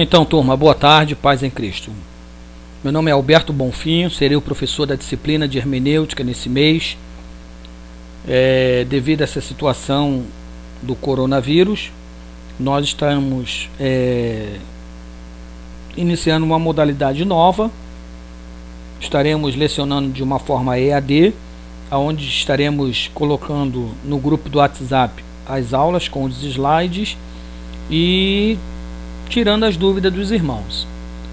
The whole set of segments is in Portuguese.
Então, turma, boa tarde, paz em Cristo. Meu nome é Alberto Bonfim, serei o professor da disciplina de hermenêutica nesse mês. Devido a essa situação do coronavírus, nós estamos iniciando uma modalidade nova. Estaremos lecionando de uma forma EAD, onde estaremos colocando no grupo do WhatsApp as aulas com os slides e tirando as dúvidas dos irmãos.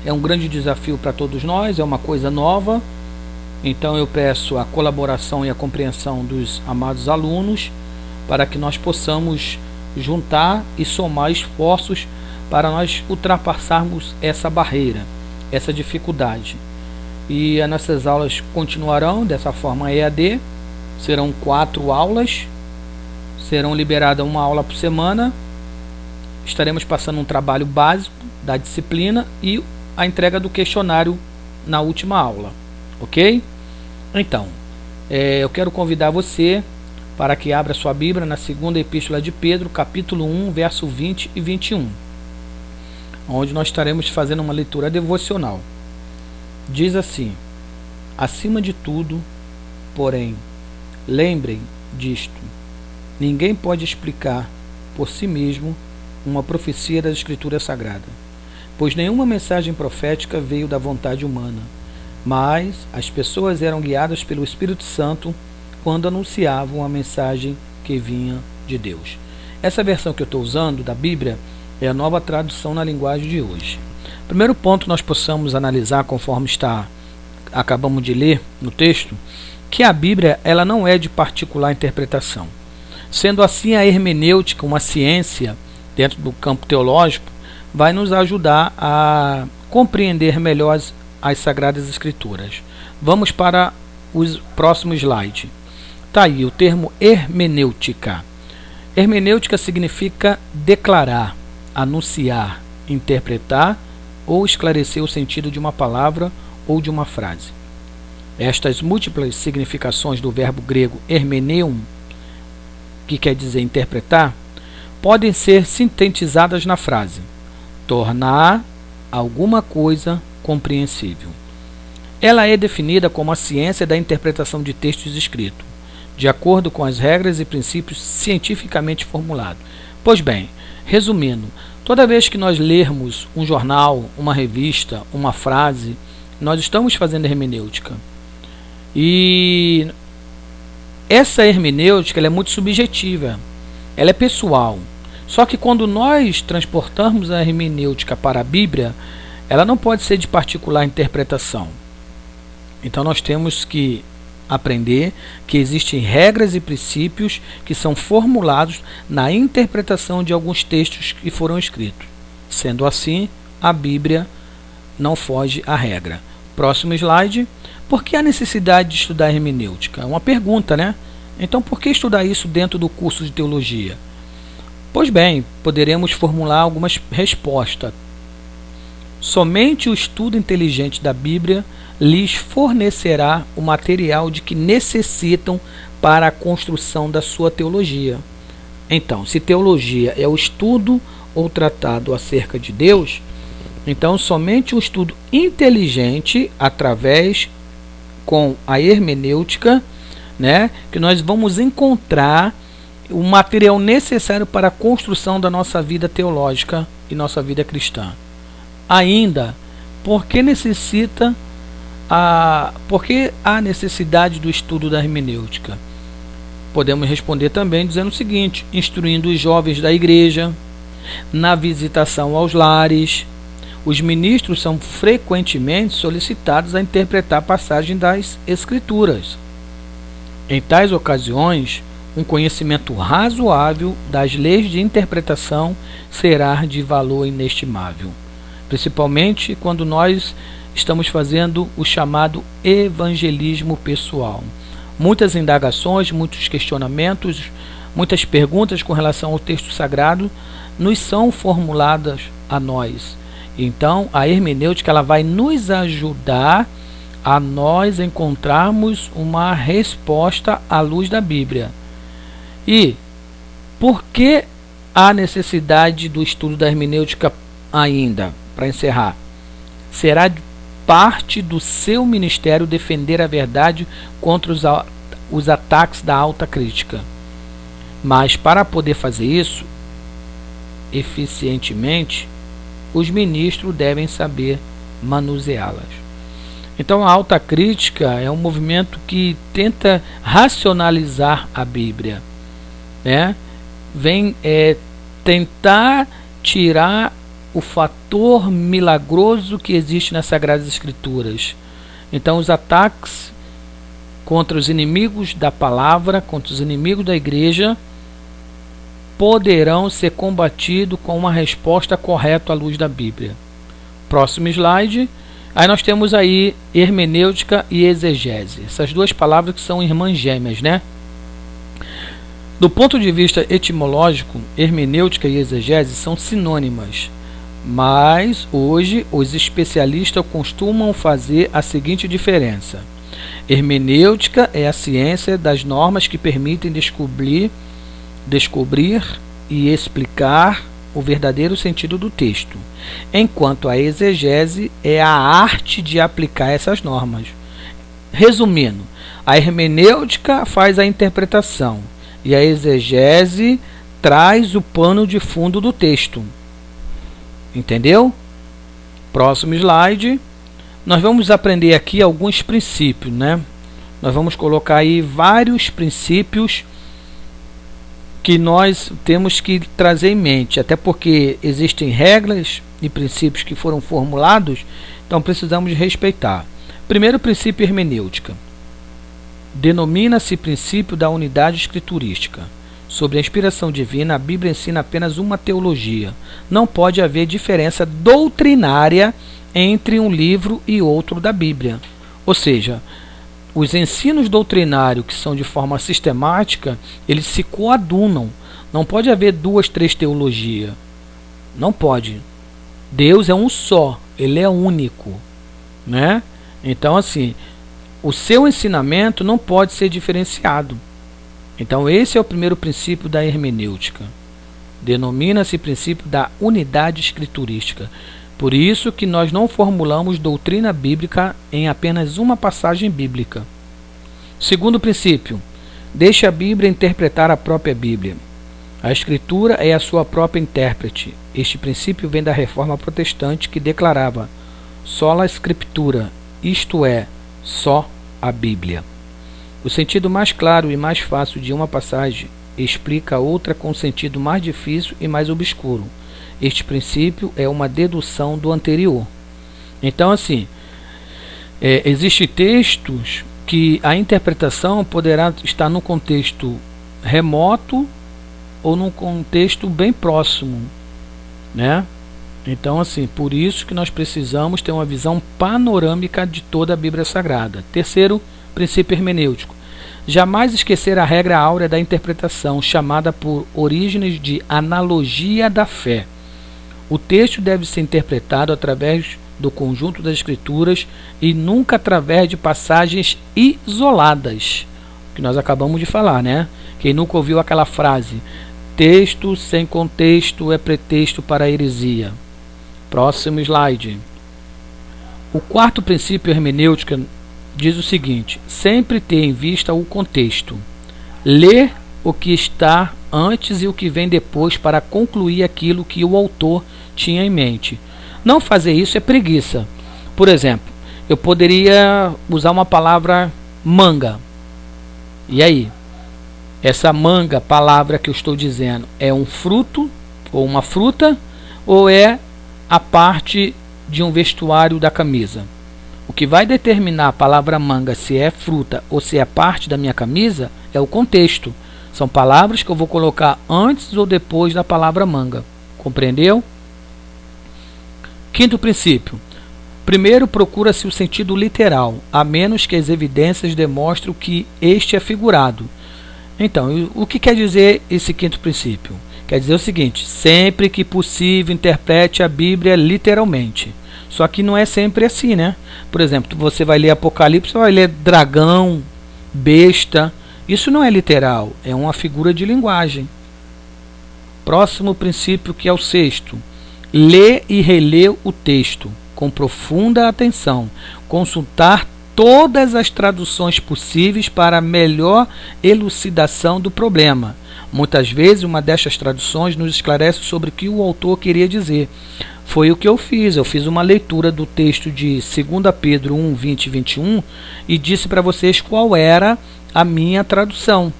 É um grande desafio para todos nós, é uma coisa nova, então eu peço a colaboração e a compreensão dos amados alunos para que nós possamos juntar e somar esforços para nós ultrapassarmos essa barreira, essa dificuldade. E as nossas aulas continuarão dessa forma EAD, serão 4 aulas, serão liberadas uma aula por semana. Estaremos passando um trabalho básico da disciplina e a entrega do questionário na última aula, ok? Então, eu quero convidar você para que abra sua Bíblia na segunda epístola de Pedro, capítulo 1, verso 20 e 21, onde nós estaremos fazendo uma leitura devocional. Diz assim: acima de tudo, porém, lembrem disto, ninguém pode explicar por si mesmo uma profecia das Escrituras Sagradas, pois nenhuma mensagem profética veio da vontade humana, mas as pessoas eram guiadas pelo Espírito Santo quando anunciavam a mensagem que vinha de Deus. Essa versão que eu estou usando da Bíblia é a nova tradução na linguagem de hoje. Primeiro ponto que nós possamos analisar, conforme acabamos de ler no texto, que a Bíblia ela não é de particular interpretação. Sendo assim, a hermenêutica, uma ciência dentro do campo teológico, vai nos ajudar a compreender melhor as Sagradas Escrituras. Vamos para o próximo slide. Está aí o termo hermenêutica. Hermenêutica significa declarar, anunciar, interpretar ou esclarecer o sentido de uma palavra ou de uma frase. Estas múltiplas significações do verbo grego hermeneuon, que quer dizer interpretar, podem ser sintetizadas na frase: tornar alguma coisa compreensível. Ela é definida como a ciência da interpretação de textos escritos, de acordo com as regras e princípios cientificamente formulados. Pois bem, resumindo, toda vez que nós lermos um jornal, uma revista, uma frase, nós estamos fazendo hermenêutica. E essa hermenêutica ela é muito subjetiva, ela é pessoal. Só que quando nós transportamos a hermenêutica para a Bíblia, ela não pode ser de particular interpretação. Então nós temos que aprender que existem regras e princípios que são formulados na interpretação de alguns textos que foram escritos. Sendo assim, a Bíblia não foge à regra. Próximo slide. Por que a necessidade de estudar hermenêutica? É uma pergunta, né? Então por que estudar isso dentro do curso de teologia? Pois bem, poderemos formular algumas respostas. Somente o estudo inteligente da Bíblia lhes fornecerá o material de que necessitam para a construção da sua teologia. Então, se teologia é o estudo ou tratado acerca de Deus, então somente o estudo inteligente, através com a hermenêutica, né, que nós vamos encontrar o material necessário para a construção da nossa vida teológica e nossa vida cristã. Ainda, por que há necessidade do estudo da hermenêutica? Podemos responder também dizendo o seguinte: instruindo os jovens da igreja, na visitação aos lares. Os ministros são frequentemente solicitados a interpretar passagens das Escrituras. Em tais ocasiões, um conhecimento razoável das leis de interpretação será de valor inestimável, principalmente quando nós estamos fazendo o chamado evangelismo pessoal. Muitas indagações, muitos questionamentos, muitas perguntas com relação ao texto sagrado nos são formuladas a nós. Então, a hermenêutica ela vai nos ajudar a nós encontrarmos uma resposta à luz da Bíblia. E por que há necessidade do estudo da hermenêutica ainda? para encerrar, será parte do seu ministério defender a verdade contra os ataques da alta crítica. Mas para poder fazer isso eficientemente, os ministros devem saber manuseá-las. Então a alta crítica é um movimento que tenta racionalizar a Bíblia, né? Vem tentar tirar o fator milagroso que existe nas Sagradas Escrituras. Então os ataques contra os inimigos da palavra, contra os inimigos da igreja, poderão ser combatidos com uma resposta correta à luz da Bíblia. Próximo slide. Aí nós temos aí hermenêutica e exegese. Essas duas palavras que são irmãs gêmeas, né? Do ponto de vista etimológico, hermenêutica e exegese são sinônimas, mas hoje os especialistas costumam fazer a seguinte diferença. Hermenêutica é a ciência das normas que permitem descobrir e explicar o verdadeiro sentido do texto, enquanto a exegese é a arte de aplicar essas normas. Resumindo, a hermenêutica faz a interpretação e a exegese traz o pano de fundo do texto. Entendeu? Próximo slide. Nós vamos aprender aqui alguns princípios, né? Nós vamos colocar aí vários princípios que nós temos que trazer em mente, até porque existem regras e princípios que foram formulados, então precisamos respeitar. Primeiro princípio hermenêutica. Denomina-se princípio da unidade escriturística. Sobre a inspiração divina, a Bíblia ensina apenas uma teologia. Não pode haver diferença doutrinária entre um livro e outro da Bíblia. Ou seja, os ensinos doutrinários que são de forma sistemática, eles se coadunam. Não pode haver duas, três teologias. Não pode. Deus é um só, ele é único, né? Então, assim, o seu ensinamento não pode ser diferenciado. Então, esse é o primeiro princípio da hermenêutica. Denomina-se princípio da unidade escriturística. Por isso que nós não formulamos doutrina bíblica em apenas uma passagem bíblica. Segundo princípio, deixe a Bíblia interpretar a própria Bíblia. A Escritura é a sua própria intérprete. Este princípio vem da Reforma Protestante, que declarava sola Scriptura, isto é, só a Bíblia. O sentido mais claro e mais fácil de uma passagem explica outra com sentido mais difícil e mais obscuro. Este princípio é uma dedução do anterior. Então, assim, existem textos que a interpretação poderá estar num contexto remoto ou num contexto bem próximo, né? Então, assim, por isso que nós precisamos ter uma visão panorâmica de toda a Bíblia Sagrada. Terceiro princípio hermenêutico. Jamais esquecer a regra áurea da interpretação, chamada por Orígenes de analogia da fé. O texto deve ser interpretado através do conjunto das Escrituras e nunca através de passagens isoladas, que nós acabamos de falar, né? Quem nunca ouviu aquela frase, texto sem contexto é pretexto para a heresia. Próximo slide. O quarto princípio hermenêutica diz o seguinte: sempre ter em vista o contexto. Ler o que está antes e o que vem depois para concluir aquilo que o autor tinha em mente. Não fazer isso é preguiça. Por exemplo, eu poderia usar uma palavra manga. E aí? Essa manga, palavra que eu estou dizendo, é um fruto ou uma fruta ou é a parte de um vestuário da camisa? O que vai determinar a palavra manga se é fruta ou se é parte da minha camisa é o contexto. São palavras que eu vou colocar antes ou depois da palavra manga. Compreendeu? Quinto princípio. Primeiro, procura-se o sentido literal, a menos que as evidências demonstrem que este é figurado. Então, o que quer dizer esse quinto princípio? Quer dizer o seguinte: sempre que possível, interprete a Bíblia literalmente. Só que não é sempre assim, né? Por exemplo, você vai ler Apocalipse, você vai ler dragão, besta. Isso não é literal, é uma figura de linguagem. Próximo princípio, que é o sexto. Ler e reler o texto com profunda atenção, consultar todas as traduções possíveis para melhor elucidação do problema. Muitas vezes, uma destas traduções nos esclarece sobre o que o autor queria dizer. Foi o que eu fiz. Eu fiz uma leitura do texto de 2 Pedro 1, 20 e 21 e disse para vocês qual era a minha tradução.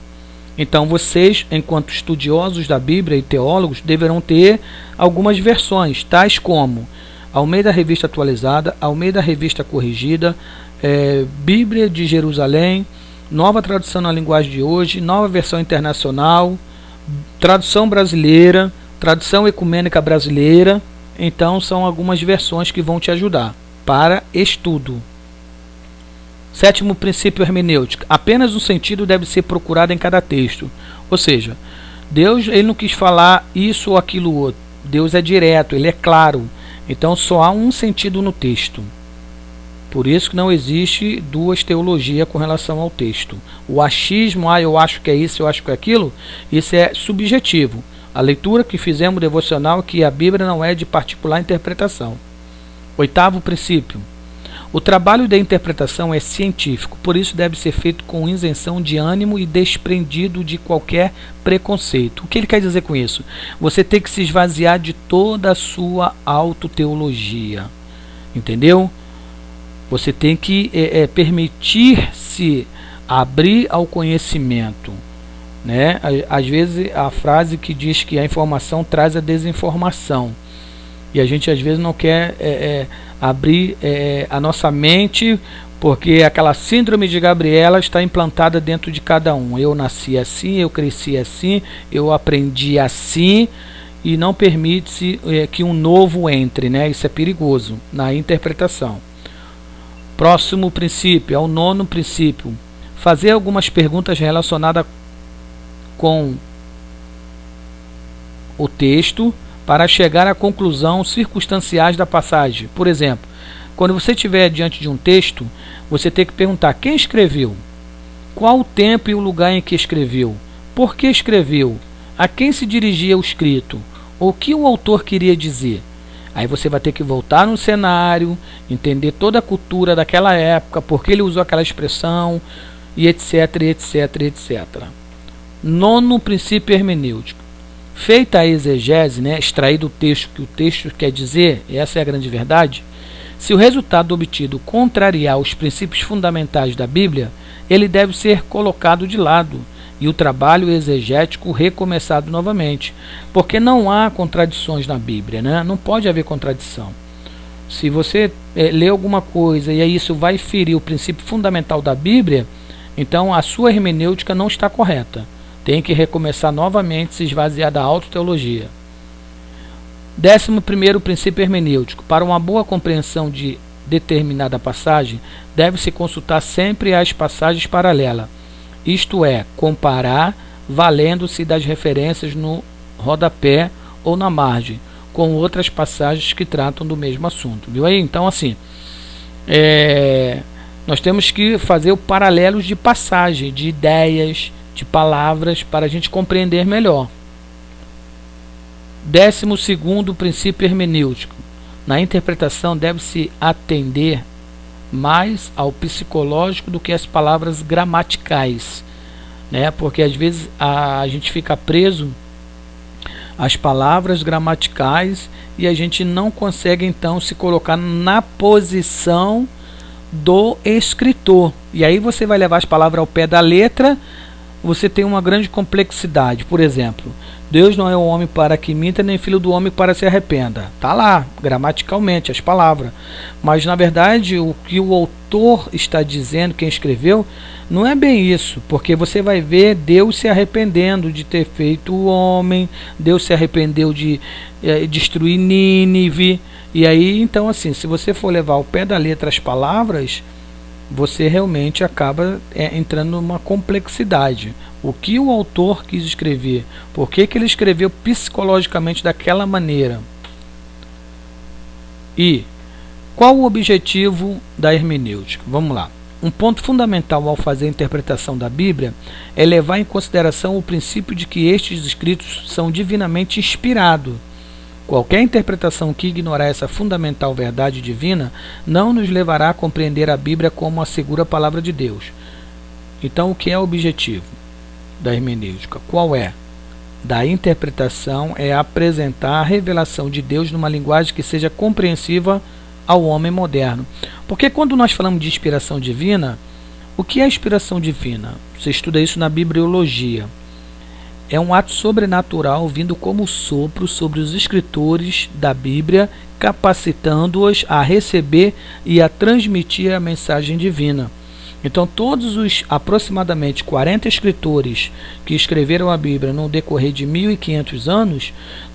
Então, vocês, enquanto estudiosos da Bíblia e teólogos, deverão ter algumas versões, tais como Almeida Revista Atualizada, Almeida Revista Corrigida, Bíblia de Jerusalém, Nova Tradução na Linguagem de Hoje, Nova Versão Internacional, Tradução Brasileira, Tradução Ecumênica Brasileira. Então, são algumas versões que vão te ajudar para estudo. 7º princípio hermenêutico. Apenas um sentido deve ser procurado em cada texto. Ou seja, Deus ele não quis falar isso ou aquilo outro. Deus é direto, ele é claro. Então só há um sentido no texto. Por isso que não existe duas teologias com relação ao texto. O achismo, eu acho que é isso, eu acho que é aquilo, isso é subjetivo. A leitura que fizemos devocional é que a Bíblia não é de particular interpretação. 8º princípio. O trabalho da interpretação é científico, por isso deve ser feito com isenção de ânimo e desprendido de qualquer preconceito. O que ele quer dizer com isso? Você tem que se esvaziar de toda a sua autoteologia. Entendeu? Você tem que permitir-se abrir ao conhecimento. Né? Às vezes a frase que diz que a informação traz a desinformação. E a gente às vezes não quer abrir a nossa mente, porque aquela síndrome de Gabriela está implantada dentro de cada um. Eu nasci assim, eu cresci assim, eu aprendi assim, e não permite-se que um novo entre, né? Isso é perigoso na interpretação. Próximo princípio, é o 9º princípio. Fazer algumas perguntas relacionadas com o texto para chegar a conclusões circunstanciais da passagem. Por exemplo, quando você estiver diante de um texto, você tem que perguntar quem escreveu, qual o tempo e o lugar em que escreveu, por que escreveu, a quem se dirigia o escrito, o que o autor queria dizer. Aí você vai ter que voltar no cenário, entender toda a cultura daquela época, por que ele usou aquela expressão, e etc, etc, etc. 9º princípio hermenêutico. Feita a exegese, né, extraído o texto que o texto quer dizer, essa é a grande verdade, se o resultado obtido contrariar os princípios fundamentais da Bíblia, ele deve ser colocado de lado e o trabalho exegético recomeçado novamente, porque não há contradições na Bíblia, né? Não pode haver contradição. Se você lê alguma coisa e aí isso vai ferir o princípio fundamental da Bíblia, então a sua hermenêutica não está correta. Tem que recomeçar novamente, se esvaziar da autoteologia. 11º princípio hermenêutico. Para uma boa compreensão de determinada passagem, deve-se consultar sempre as passagens paralelas. Isto é, comparar, valendo-se das referências no rodapé ou na margem, com outras passagens que tratam do mesmo assunto. Viu aí? Então, assim, nós temos que fazer o paralelo de passagem, de ideias, de palavras, para a gente compreender melhor. 12º princípio hermenêutico. Na interpretação deve-se atender mais ao psicológico do que às palavras gramaticais, né? Porque às vezes a gente fica preso às palavras gramaticais e a gente não consegue então se colocar na posição do escritor. E aí você vai levar as palavras ao pé da letra, você tem uma grande complexidade. Por exemplo, Deus não é o homem para que minta, nem filho do homem para se arrependa. Está lá, gramaticalmente, as palavras. Mas, na verdade, o que o autor está dizendo, quem escreveu, não é bem isso. Porque você vai ver Deus se arrependendo de ter feito o homem, Deus se arrependeu de destruir Nínive. E aí, então, assim, se você for levar ao pé da letra as palavras, você realmente acaba entrando numa complexidade. O que o autor quis escrever? Por que ele escreveu psicologicamente daquela maneira? E qual o objetivo da hermenêutica? Vamos lá. Um ponto fundamental ao fazer a interpretação da Bíblia é levar em consideração o princípio de que estes escritos são divinamente inspirados. Qualquer interpretação que ignorar essa fundamental verdade divina não nos levará a compreender a Bíblia como a segura palavra de Deus. Então, o que é o objetivo da hermenêutica? Qual é? Da interpretação é apresentar a revelação de Deus numa linguagem que seja compreensiva ao homem moderno. Porque quando nós falamos de inspiração divina, o que é inspiração divina? Você estuda isso na bibliologia. É um ato sobrenatural vindo como sopro sobre os escritores da Bíblia, capacitando-os a receber e a transmitir a mensagem divina. Então, todos os aproximadamente 40 escritores que escreveram a Bíblia no decorrer de 1500 anos,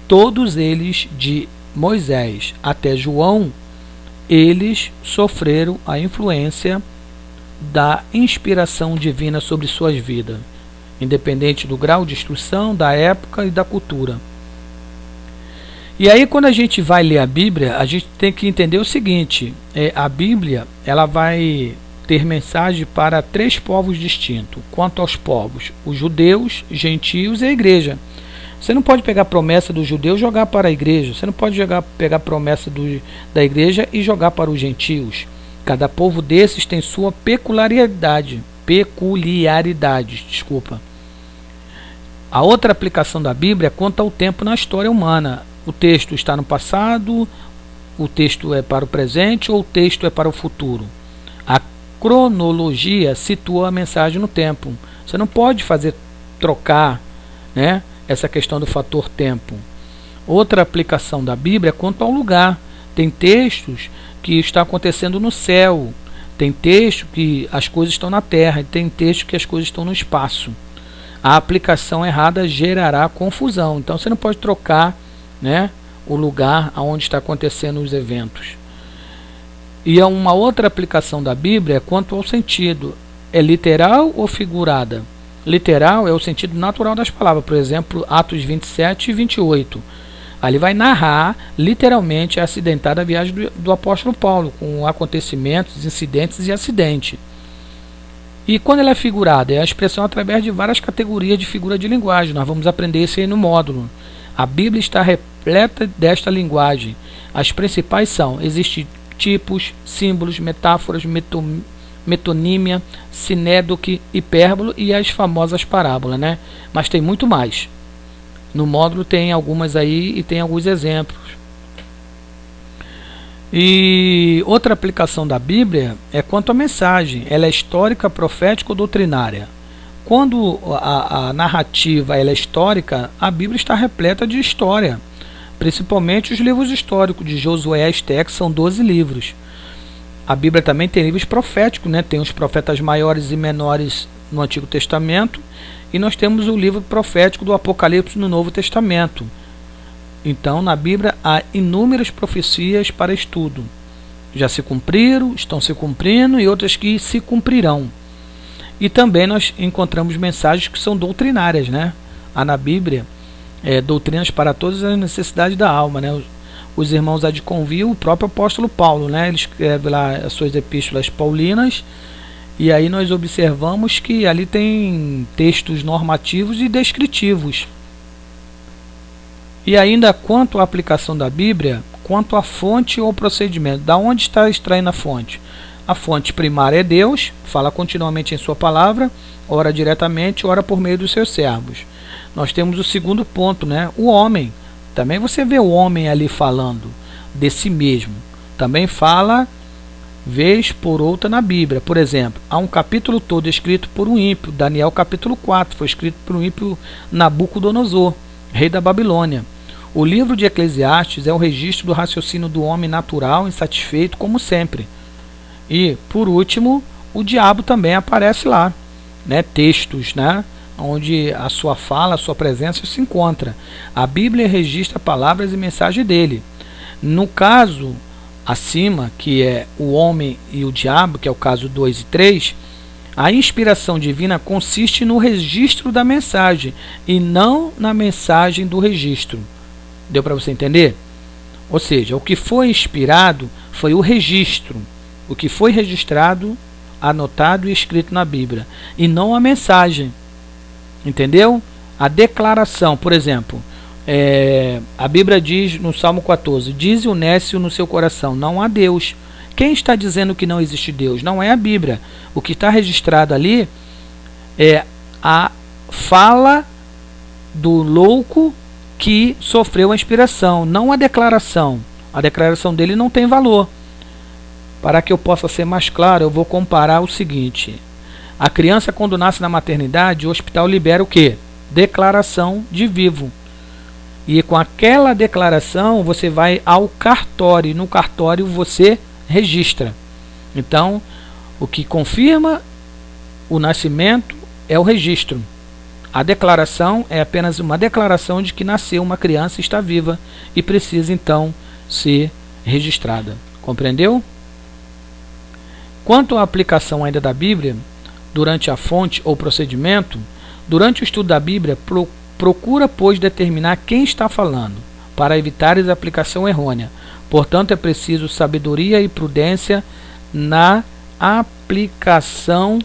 todos eles, de Moisés até João, eles sofreram a influência da inspiração divina sobre suas vidas, independente do grau de instrução, da época e da cultura. E aí, quando a gente vai ler a Bíblia, a gente tem que entender o seguinte: a Bíblia ela vai ter mensagem para 3 povos distintos. Quanto aos povos, os judeus, gentios e a igreja. Você não pode pegar a promessa do judeu e jogar para a igreja. Você não pode pegar a promessa da igreja e jogar para os gentios. Cada povo desses tem sua peculiaridade. A outra aplicação da Bíblia é quanto ao tempo na história humana. O texto está no passado, o texto é para o presente ou o texto é para o futuro. A cronologia situa a mensagem no tempo. Você não pode trocar, né, essa questão do fator tempo. Outra aplicação da Bíblia é quanto ao lugar. Tem textos que está acontecendo no céu, tem texto que as coisas estão na terra, e tem texto que as coisas estão no espaço. A aplicação errada gerará confusão. Então você não pode trocar, né, o lugar onde está acontecendo os eventos. E uma outra aplicação da Bíblia é quanto ao sentido. É literal ou figurada? Literal é o sentido natural das palavras. Por exemplo, Atos 27 e 28. Ali vai narrar literalmente a acidentada viagem do apóstolo Paulo, com acontecimentos, incidentes e acidente. E quando ela é figurada? É a expressão através de várias categorias de figura de linguagem. Nós vamos aprender isso aí no módulo. A Bíblia está repleta desta linguagem. As principais são: existem tipos, símbolos, metáforas, metonímia, sinédoque, hipérbole e as famosas parábolas, né? Mas tem muito mais. No módulo tem algumas aí e tem alguns exemplos. E outra aplicação da Bíblia é quanto à mensagem. Ela é histórica, profética ou doutrinária? Quando a narrativa ela é histórica, a Bíblia está repleta de história. Principalmente os livros históricos de Josué e Esther, que são 12 livros. A Bíblia também tem livros proféticos, né? Tem os profetas maiores e menores no Antigo Testamento, e nós temos o livro profético do Apocalipse no Novo Testamento. Então, na Bíblia há inúmeras profecias para estudo. Já se cumpriram, estão se cumprindo e outras que se cumprirão. E também nós encontramos mensagens que são doutrinárias, né? Há na Bíblia doutrinas para todas as necessidades da alma, né? Os irmãos há de convir o próprio apóstolo Paulo, né? Ele escreve lá as suas epístolas paulinas, e aí nós observamos que ali tem textos normativos e descritivos. E ainda quanto à aplicação da Bíblia, quanto à fonte ou procedimento, da onde está extraindo a fonte? A fonte primária é Deus, fala continuamente em sua palavra, ora diretamente, ora por meio dos seus servos. Nós temos o segundo ponto, né? O homem. Também você vê o homem ali falando de si mesmo. Também fala vez por outra na Bíblia. Por exemplo, há um capítulo todo escrito por um ímpio. Daniel capítulo 4 foi escrito por um ímpio, Nabucodonosor, rei da Babilônia. O livro de Eclesiastes é o registro do raciocínio do homem natural, insatisfeito como sempre. E, por último, o diabo também aparece lá, né? Textos, né? Onde a sua fala, a sua presença se encontra. A Bíblia registra palavras e mensagens dele. No caso acima, que é o homem e o diabo, que é o caso 2 e 3, a inspiração divina consiste no registro da mensagem e não na mensagem do registro. Deu para você entender? Ou seja, o que foi inspirado foi o registro, o que foi registrado, anotado e escrito na Bíblia, e não a mensagem. Entendeu? A declaração, por exemplo, A Bíblia diz no Salmo 14: dize o nécio no seu coração, não há Deus. Quem está dizendo que não existe Deus? Não é a Bíblia. O que está registrado ali é a fala do louco que sofreu a inspiração, não a declaração. A declaração dele não tem valor. Para que eu possa ser mais claro, eu vou comparar o seguinte: a criança, quando nasce na maternidade, o hospital libera o quê? Declaração de vivo. E com aquela declaração você vai ao cartório, e no cartório você registra. Então, o que confirma o nascimento é o registro. A declaração é apenas uma declaração de que nasceu uma criança e está viva e precisa então ser registrada. Compreendeu? Quanto à aplicação ainda da Bíblia, durante a fonte ou procedimento, durante o estudo da Bíblia, procura, pois, determinar quem está falando, para evitar a aplicação errônea. Portanto, é preciso sabedoria e prudência na aplicação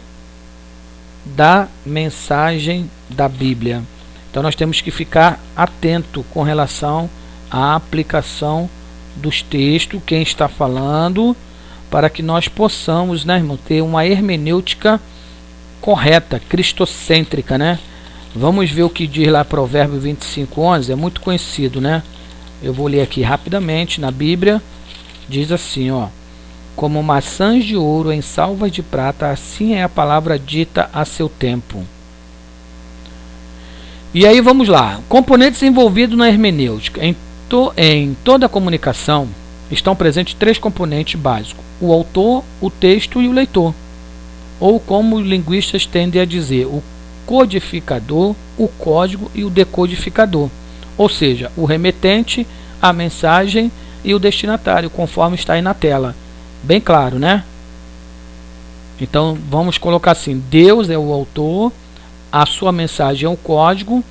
da mensagem da Bíblia. Então nós temos que ficar atento com relação à aplicação dos textos, quem está falando, para que nós possamos, né, irmão, ter uma hermenêutica correta, cristocêntrica, né? Vamos ver o que diz lá Provérbio 25:11, é muito conhecido, né? Eu vou ler aqui rapidamente na Bíblia. Diz assim, ó: como maçãs de ouro em salvas de prata, assim é a palavra dita a seu tempo. E aí vamos lá. Componentes envolvidos na hermenêutica. Em toda a comunicação estão presentes 3 componentes básicos: o autor, o texto e o leitor. Ou como os linguistas tendem a dizer, o codificador, o código e o decodificador. Ou seja, o remetente, a mensagem e o destinatário, conforme está aí na tela. Bem claro, né? Então vamos colocar assim: Deus é o autor, a sua mensagem é o código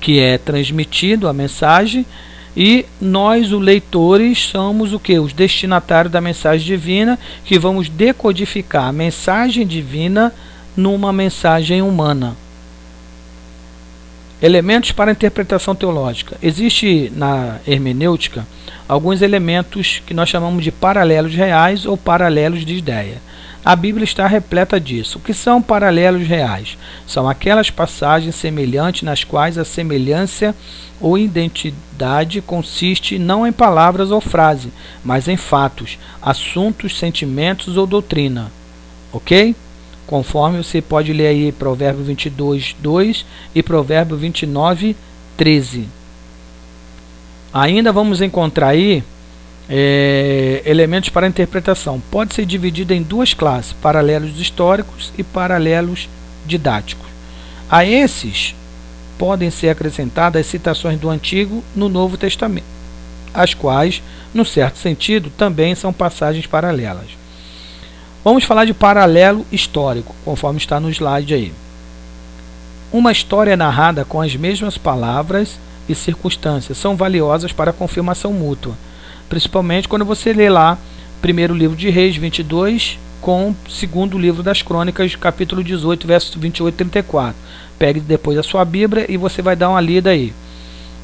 que é transmitido, a mensagem, e nós, os leitores, somos o que? Os destinatários da mensagem divina, que vamos decodificar a mensagem divina numa mensagem humana. Elementos para a interpretação teológica. Existe na hermenêutica alguns elementos que nós chamamos de paralelos reais ou paralelos de ideia. A Bíblia está repleta disso. O que são paralelos reais? São aquelas passagens semelhantes nas quais a semelhança ou identidade consiste não em palavras ou frases, mas em fatos, assuntos, sentimentos ou doutrina. Ok? Conforme você pode ler aí Provérbio 22:2 e Provérbio 29:13. Ainda vamos encontrar aí elementos para a interpretação. Pode ser dividido em 2 classes: paralelos históricos e paralelos didáticos. A esses podem ser acrescentadas as citações do Antigo no Novo Testamento, as quais, no certo sentido, também são passagens paralelas. Vamos falar de paralelo histórico, conforme está no slide aí. Uma história narrada com as mesmas palavras e circunstâncias são valiosas para a confirmação mútua, principalmente quando você lê lá primeiro livro de Reis 22 com segundo livro das Crônicas, capítulo 18, versos 28 e 34. Pegue depois a sua Bíblia e você vai dar uma lida aí.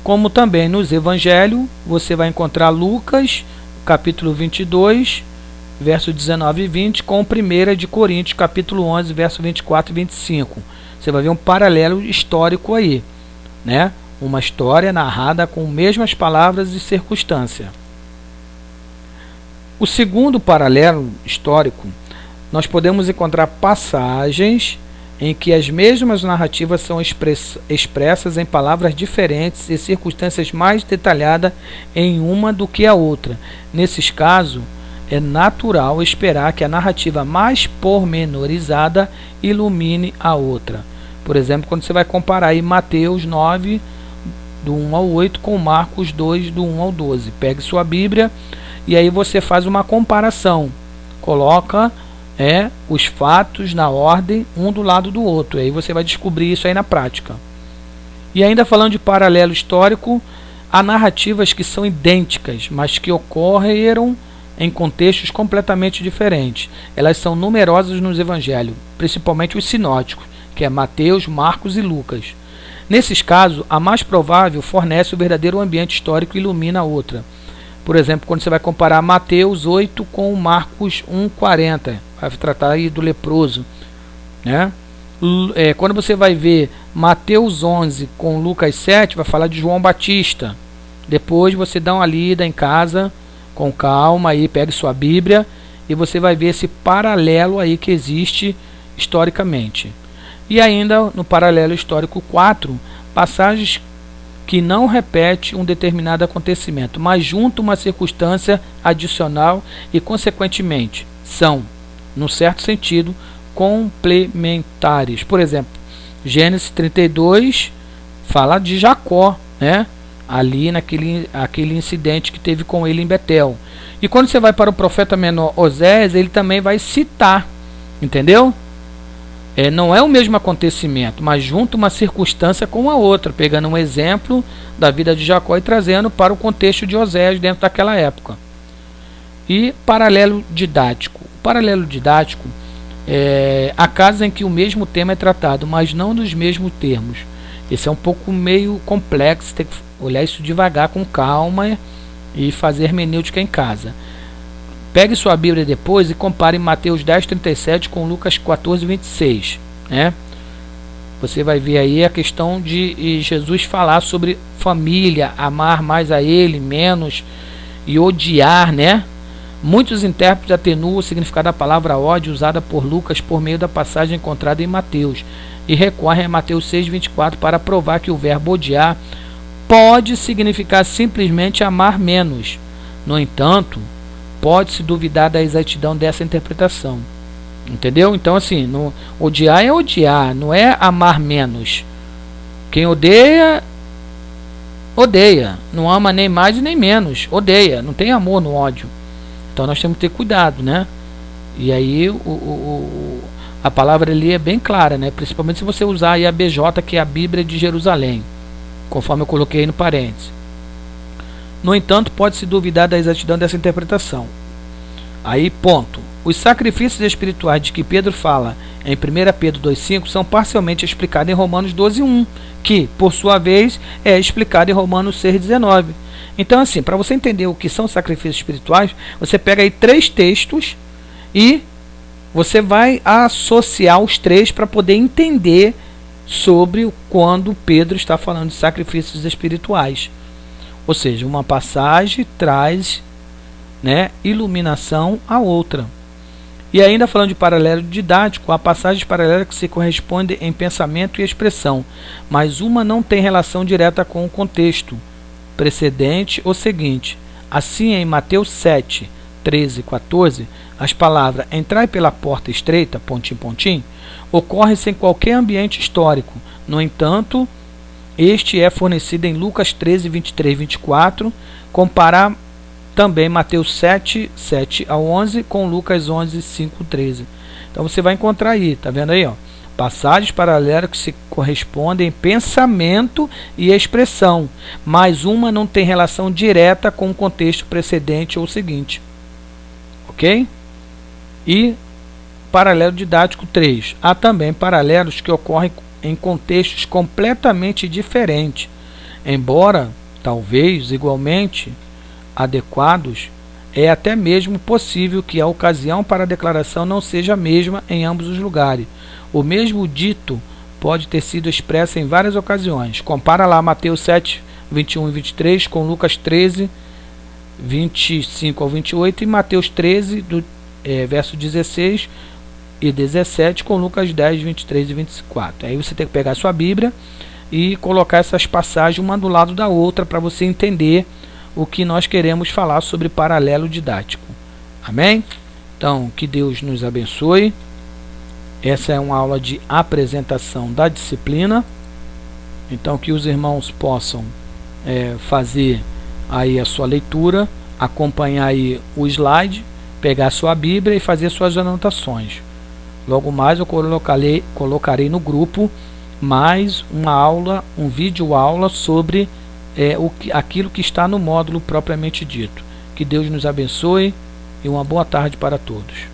Como também nos Evangelhos, você vai encontrar Lucas, capítulo 22, verso 19 e 20, com 1 de Coríntios, capítulo 11, verso 24 e 25. Você vai ver um paralelo histórico aí, né? Uma história narrada com mesmas palavras e circunstância. O segundo paralelo histórico, nós podemos encontrar passagens em que as mesmas narrativas são expressas em palavras diferentes e circunstâncias mais detalhadas em uma do que a outra. Nesses casos, é natural esperar que a narrativa mais pormenorizada ilumine a outra. Por exemplo, quando você vai comparar aí Mateus 9, do 1 ao 8, com Marcos 2, do 1 ao 12. Pegue sua Bíblia e aí você faz uma comparação. Coloca os fatos na ordem, um do lado do outro. E aí você vai descobrir isso aí na prática. E ainda falando de paralelo histórico, há narrativas que são idênticas, mas que ocorreram em contextos completamente diferentes. Elas são numerosas nos evangelhos, principalmente os sinóticos, que é Mateus, Marcos e Lucas. Nesses casos, a mais provável fornece o verdadeiro ambiente histórico e ilumina a outra. Por exemplo, quando você vai comparar Mateus 8 com Marcos 1,40, vai tratar aí do leproso, né? Quando você vai ver Mateus 11 com Lucas 7, vai falar de João Batista. Depois você dá uma lida em casa, com calma, aí pegue sua Bíblia e você vai ver esse paralelo aí que existe historicamente. E ainda no paralelo histórico 4, passagens que não repete um determinado acontecimento, mas junto uma circunstância adicional e consequentemente são, num certo sentido, complementares. Por exemplo, Gênesis 32 fala de Jacó, né? Ali aquele incidente que teve com ele em Betel. E quando você vai para o profeta menor Osés, ele também vai citar, entendeu? Não é o mesmo acontecimento, mas junto uma circunstância com a outra, pegando um exemplo da vida de Jacó e trazendo para o contexto de Osés dentro daquela época. E paralelo didático. O paralelo didático há casos em que o mesmo tema é tratado, mas não nos mesmos termos. Esse é um pouco meio complexo, tem que olhar isso devagar, com calma e fazer hermenêutica em casa. Pegue sua Bíblia depois e compare Mateus 10:37 com Lucas 14:26, né? Você vai ver aí a questão de Jesus falar sobre família, amar mais a ele, menos, e odiar, né? Muitos intérpretes atenuam o significado da palavra ódio usada por Lucas por meio da passagem encontrada em Mateus e recorrem a Mateus 6:24 para provar que o verbo odiar pode significar simplesmente amar menos. No entanto, pode-se duvidar da exatidão dessa interpretação. Entendeu? Então, assim, odiar é odiar, não é amar menos. Quem odeia, odeia. Não ama nem mais e nem menos. Odeia. Não tem amor no ódio. Então, nós temos que ter cuidado, né? E aí, a palavra ali é bem clara, né? Principalmente se você usar aí a BJ, que é a Bíblia de Jerusalém, conforme eu coloquei aí no parênteses. No entanto, pode-se duvidar da exatidão dessa interpretação. Aí, ponto. Os sacrifícios espirituais de que Pedro fala em 1 Pedro 2,5 são parcialmente explicados em Romanos 12,1, que, por sua vez, é explicado em Romanos 6,19. Então, assim, para você entender o que são sacrifícios espirituais, você pega aí 3 textos e você vai associar os 3 para poder entender sobre quando Pedro está falando de sacrifícios espirituais. Ou seja, uma passagem traz, né, iluminação à outra. E ainda falando de paralelo didático, há passagens paralelas que se correspondem em pensamento e expressão, mas uma não tem relação direta com o contexto precedente ou seguinte. Assim, em Mateus 7, 13 e 14, as palavras entrai pela porta estreita, pontinho, pontinho, ocorrem sem qualquer ambiente histórico. No entanto, este é fornecido em Lucas 13, 23 e 24, comparar também Mateus 7, 7 a 11 com Lucas 11, 5, 13. Então você vai encontrar aí, tá vendo aí, ó, passagens paralelas que se correspondem em pensamento e expressão, mas uma não tem relação direta com o contexto precedente ou seguinte. Ok? E paralelo didático 3. Há também paralelos que ocorrem em contextos completamente diferentes, embora talvez igualmente adequados. É até mesmo possível que a ocasião para a declaração não seja a mesma em ambos os lugares. O mesmo dito pode ter sido expresso em várias ocasiões. Compara lá Mateus 7, 21 e 23 com Lucas 13, 25 ao 28 e Mateus 13, verso 16 e 17 com Lucas 10, 23 e 24. Aí você tem que pegar a sua Bíblia e colocar essas passagens uma do lado da outra para você entender o que nós queremos falar sobre paralelo didático. Amém? Então, que Deus nos abençoe. Essa é uma aula de apresentação da disciplina. Então, que os irmãos possam fazer aí a sua leitura, acompanhar aí o slide, pegar a sua Bíblia e fazer suas anotações. Logo mais eu colocarei no grupo mais uma aula, um vídeo aula sobre aquilo que está no módulo propriamente dito. Que Deus nos abençoe e uma boa tarde para todos.